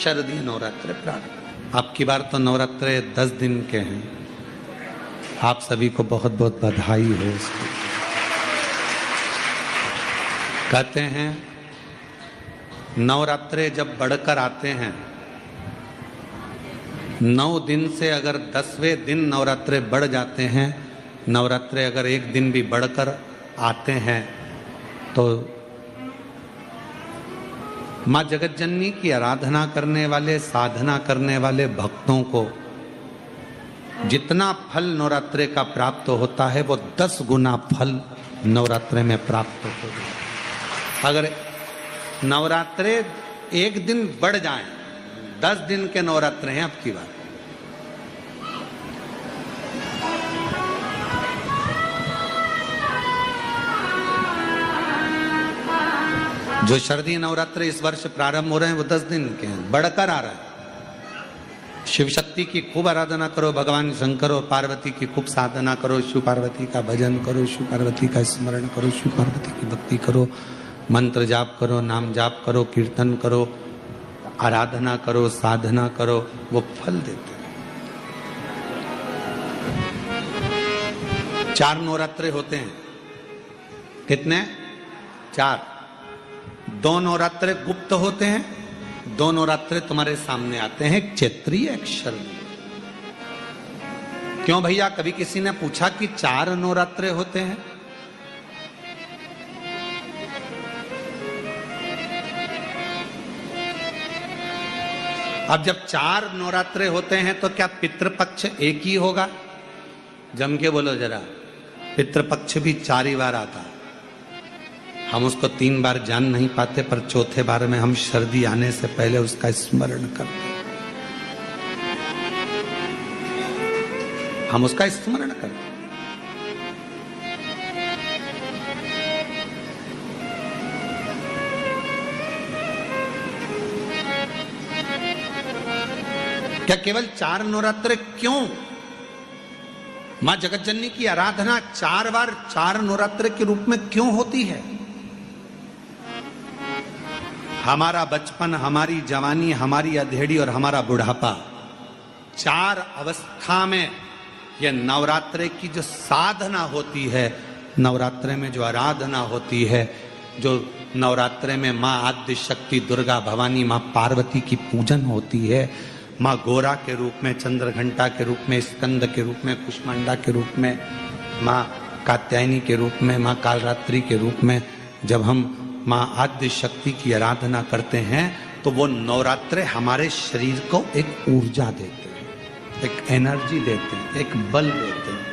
शारदीय नवरात्र प्रारंभ। अब की बार तो नवरात्र 10 दिन के हैं। आप सभी को बहुत बहुत बधाई हो इसकी। कहते हैं नवरात्रे जब बढ़कर आते हैं, 9 दिन से अगर 10वें दिन नवरात्रे बढ़ जाते हैं, नवरात्रे अगर एक दिन भी बढ़कर आते हैं, तो माँ जगतजननी की आराधना करने वाले, साधना करने वाले भक्तों को जितना फल नवरात्रे का प्राप्त होता है, वो 10 गुना फल नवरात्रे में प्राप्त होता है। अगर नवरात्रे एक दिन बढ़ जाएं, 10 दिन के नवरात्रे हैं अब की बात। जो शारदीय नवरात्र इस वर्ष प्रारंभ हो रहे हैं वो 10 दिन के हैं, बढ़कर आ रहा है। शिव शक्ति की खूब आराधना करो, भगवान शंकर और पार्वती की खूब साधना करो, शिव पार्वती का भजन करो, शिव पार्वती का स्मरण करो, शिव पार्वती की भक्ति करो, मंत्र जाप करो, नाम जाप करो, कीर्तन करो, आराधना करो, साधना करो, वो फल देते हैं। 4 नवरात्रे होते हैं। कितने? 4। 2 नवरात्रे गुप्त होते हैं, 2 नवरात्रे तुम्हारे सामने आते हैं, एक चैत्रीय, एक शारदीय। क्यों भैया, कभी किसी ने पूछा कि 4 नवरात्रे होते हैं? अब जब 4 नवरात्रे होते हैं तो क्या पितृपक्ष एक ही होगा? जम के बोलो जरा। पितृपक्ष भी 4 ही बार आता है। हम उसको 3 बार जान नहीं पाते, पर चौथे बार में हम शारदी आने से पहले उसका स्मरण करते हैं। हम उसका स्मरण करते हैं। क्या केवल 4 नवरात्रे क्यों? मां जगतजननी की आराधना 4 बार 4 नवरात्रे के रूप में क्यों होती है? हमारा बचपन, हमारी जवानी, हमारी अधेड़ी और हमारा बुढ़ापा, 4 अवस्था में यह नवरात्रे की जो साधना होती है, नवरात्रे में जो आराधना होती है, जो नवरात्रे में माँ आद्य शक्ति दुर्गा भवानी माँ पार्वती की पूजन होती है, माँ गोरा के रूप में, चंद्रघंटा के रूप में, स्कंद के रूप में, कुष्मांडा के रूप में, माँ कात्यायनी के रूप में, माँ कालरात्रि के रूप में, जब हम माँ आद्य शक्ति की आराधना करते हैं तो वो नवरात्रे हमारे शरीर को एक ऊर्जा देते हैं, एक एनर्जी देते हैं, एक बल देते हैं।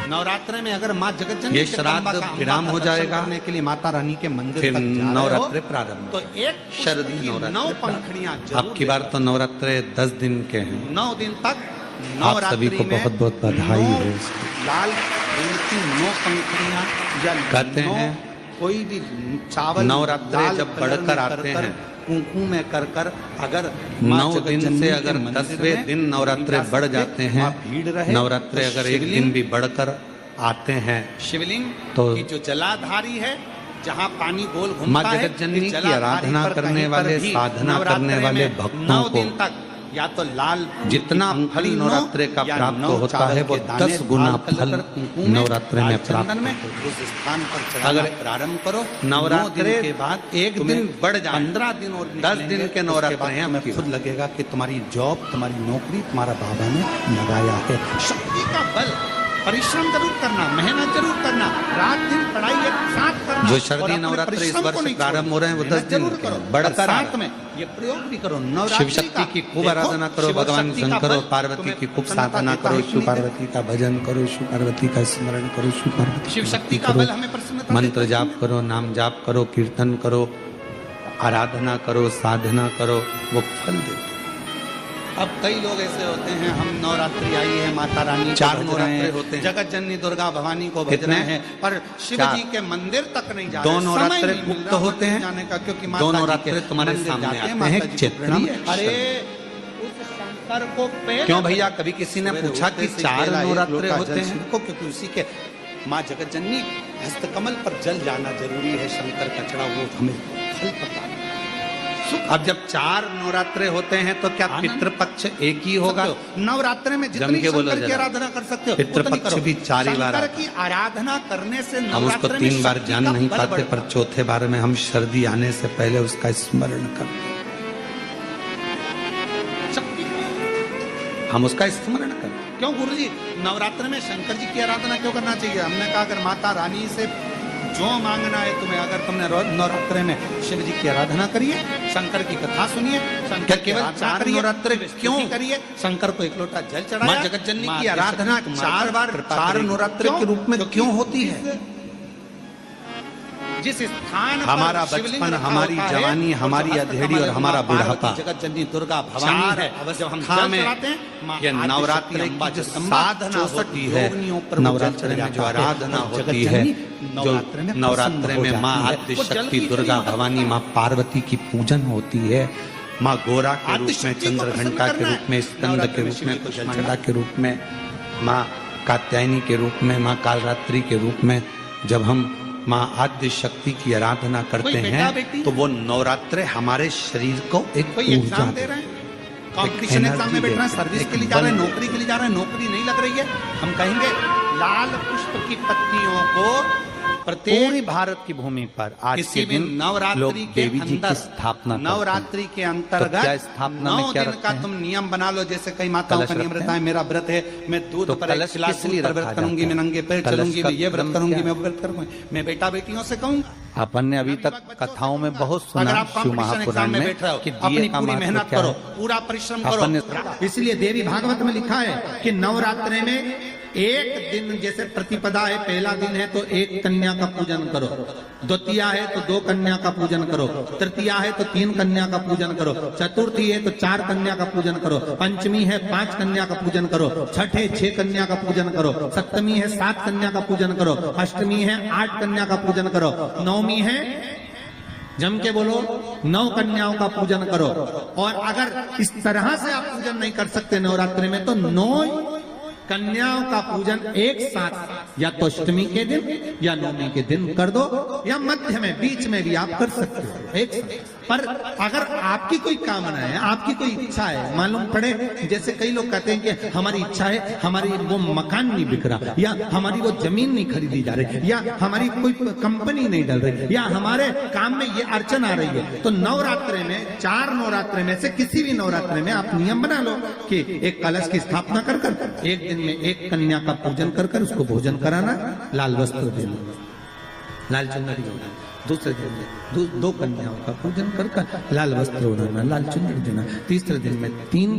नवरात्रे में अगर माँ जगतजननी ये श्राद्ध विराम हो जाएगा करने के लिए माता रानी के मंदिर फिर नवरात्रे प्रारंभ, तो एक शारदीय नवरात्रे 9 पंखुड़ियां। अब की बार तो नवरात्रे 10 दिन के हैं, 9 दिन तक। आप सभी को बहुत बहुत बधाई हो इसकी। लाल की 9 पंखुड़ियां या कहते हैं कोई भी चावल नवरात्रे जब बढ़कर आते हैं, कुंकू में कर कर अगर 9 दिन से अगर 10वें दिन नवरात्रे बढ़ जाते हैं, नवरात्रे अगर एक दिन भी बढ़कर आते हैं, शिवलिंग तो की जो जलाधारी है, जहाँ पानी गोल घूमता है, माँ जगतजननी की आराधना करने वाले, साधना करने वाले भक्तों को या तो लाल जितना फल नवरात्रे का प्राप्त होता है, वो 10 गुना फल नवरात्रे में प्राप्त होता है। उस स्थान पर अगर प्रारंभ करो, नवरात्रे के बाद एक दिन बढ़ जाए, 15 दिन और 10 दिन के नवरात्रे हैं, हमें खुद लगेगा कि तुम्हारी जॉब, तुम्हारी नौकरी तुम्हारा बाबा ने लगाया है। शक्ति का बल, परिश्रम जरूर करना, मेहनत जरूर करना, रात दिन पढ़ाई एक साथ करना। जो शारदीय नवरात्र इस वर्ष प्रारंभ हो रहे हैं वो 10 दिन करो, बढ़कर साथ में ये प्रयोग भी करो। शिव शक्ति की खूब आराधना करो, भगवान शंकर और पार्वती की खूब साधना करो, शिव पार्वती का भजन करो, शिव पार्वती का स्मरण करो, शिव पार्वती शिव शक्ति का बल हमें प्रसन्न, मंत्र जाप करो, नाम जाप करो, कीर्तन करो, आराधना करो, साधना करो, वो फल देते। अब कई लोग ऐसे होते हैं, हम नवरात्रि आई है, माता रानी 4 नवरात्रे होते हैं, जगतजननी दुर्गा भवानी को भजना है, पर शिव जी के मंदिर तक नहीं जाते। 2 नवरात्रे गुप्त होते हैं जाने का, क्योंकि 2 नवरात्रे तुम्हारे सामने आते हैं, चैत्रीय। अरे उस शंकर को क्यों भैया, कभी किसी ने पूछा कि 4 नवरात्रे होते हैं? क्योंकि उसी के माँ जगतजननी हस्तकमल पर जल जाना जरूरी है। शंकर का चढ़ा वो हमें फल पता अब जब 4 नवरात्रे होते हैं तो क्या पितृपक्ष एक ही होगा? नवरात्रे में जितनी शंकर की आराधना कर सकते हो पितृपक्ष भी 4 ही बार शंकर की आराधना करने से हम उसको 3 बार जान नहीं पाते, पर चौथे बार में हम सर्दी आने से पहले उसका स्मरण करते, हम उसका स्मरण करते। क्यों गुरुजी नवरात्र में शंकर जी की आराधना क्यों करना चाहिए? हमने कहा अगर माता रानी से जो मांगना है तुम्हें, अगर तुमने नवरात्रे में शिव जी की आराधना करिए, शंकर की कथा सुनिए, शंकर केवल 4 नवरात्रे क्यों करिए, शंकर को एक लोटा जल चढ़ाया। मां जगत जननी की आराधना 4 बार 4 नवरात्रे के रूप में क्यों होती है? जिस स्थान हमारा बचपन, हमारी जवानी, हमारी अधेड़ी और हमारा बुढ़ापा, जगत जननी दुर्गा भवानी है। जब हम जल चढ़ाते हैं, ये नवरात्रि की जो साधना होती है, नवरात्रि में जो आराधना होती है, जो नवरात्रि में माँ आद्य शक्ति दुर्गा भवानी, माँ पार्वती की पूजन होती है, माँ गोरा के रूप में, चंद्रघंटा के रूप में, स्कंद के रूप में, कुष्मांडा के रूप में, माँ कात्यायनी के रूप में, माँ कालरात्रि के रूप में, जब हम माँ आद्य शक्ति की आराधना करते हैं तो वो नवरात्रे हमारे शरीर को एक ऊर्जा दे रहे हैं। कॉम्पिटिशन एग्जाम में बैठ रहे हैं, सर्विस के लिए जा रहे हैं, नौकरी के लिए जा रहे हैं, नौकरी नहीं लग रही है, हम कहेंगे लाल पुष्प की पत्तियों को पूरी भारत की भूमि पर आज के दिन नवरात्रि के देवी जी की स्थापना, नवरात्रि के अंतर्गत स्थापना 9 दिन का तुम नियम बना लो। जैसे कई माताओं का नियम रहता है, मेरा व्रत है, मैं दूध पर व्रत करूंगी, मैं नंगे पैर चलूंगी, मैं ये व्रत करूंगी, मैं व्रत करूंगी। मैं बेटा बेटियों से कहूंगा, अपन ने अभी तक कथाओं में बहुत सुना शिव महापुराण में कि अपनी पूरी मेहनत करो, पूरा परिश्रम करो। इसलिए देवी भागवत में लिखा है कि नवरात्रे में एक दिन, जैसे प्रतिपदा है, पहला दिन है तो 1 कन्या का पूजन करो, द्वितीया है तो 2 कन्या का पूजन करो, तृतीया है तो 3 कन्या का पूजन करो, चतुर्थी है तो 4 कन्या का पूजन करो, पंचमी है 5 कन्या का पूजन करो, छठ है 6 कन्या का पूजन करो, सप्तमी है 7 कन्या का पूजन करो, अष्टमी है 8 कन्या का पूजन करो, नवमी है, जम के बोलो, 9 कन्याओं का पूजन करो। और अगर इस तरह से आप पूजन नहीं कर सकते नवरात्रि में, तो 9 कन्याओं का पूजन एक साथ या तो अष्टमी के दिन या नवमी के दिन कर दो, या मध्य में, बीच में भी आप कर सकते हो एक साथ। पर अगर आपकी कोई कामना है, आपकी कोई इच्छा है, मालूम पड़े, जैसे कई लोग कहते हैं कि हमारी इच्छा है, हमारी वो मकान नहीं बिक रहा, या हमारी वो जमीन नहीं खरीदी जा रही, या हमारी कोई कंपनी नहीं डल रही, या हमारे काम में ये अड़चन आ रही है, तो नवरात्रे में, 4 नवरात्रे में से किसी भी नवरात्रे में आप नियम बना लो कि एक कलश की स्थापना कर कर एक दिन में 1 कन्या का पूजन कर कर उसको भोजन कराना, लाल वस्त्र देना, लाल चुनरी देना, दूसरे दिन में 2 कन्याओं का पूजन कर कर लाल वस्त्र ओढ़ाना, लाल चुनरी देना, तीसरे दिन में 3,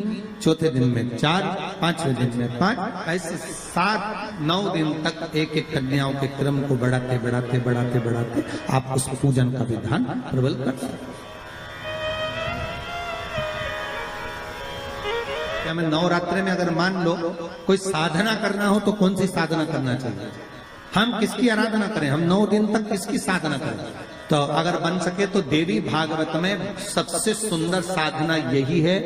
चौथे दिन में 4, 5वें दिन में 5, ऐसे 7-9 दिन तक एक कन्याओं के क्रम को बढ़ाते बढ़ाते बढ़ाते बढ़ाते आप उस पूजन का विधान प्रबल कर सकते। क्या मैं नवरात्रि में अगर मान लो कोई साधना करना हो तो कौन सी साधना करना चाहिए? हम किसकी आराधना करें? हम 9 दिन तक किसकी साधना करें? तो अगर बन सके तो देवी भागवत में सबसे सुंदर साधना यही है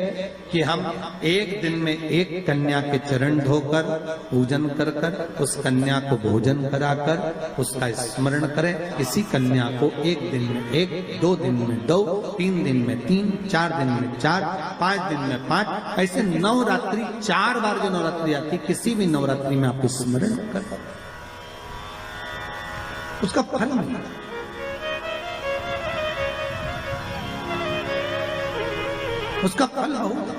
कि हम एक दिन में 1 कन्या के चरण धोकर पूजन कर कर उस कन्या को भोजन कराकर उसका स्मरण करें। इसी कन्या को 1 दिन में 1, 2 दिन में 2, 3 दिन में 3, 4 दिन में 4, 5 दिन में 5, ऐसे नवरात्रि 4 बार जो नवरात्रि आती, किसी भी नवरात्रि में आप स्मरण कर उसका फल मिलता है। उसका फल होगा।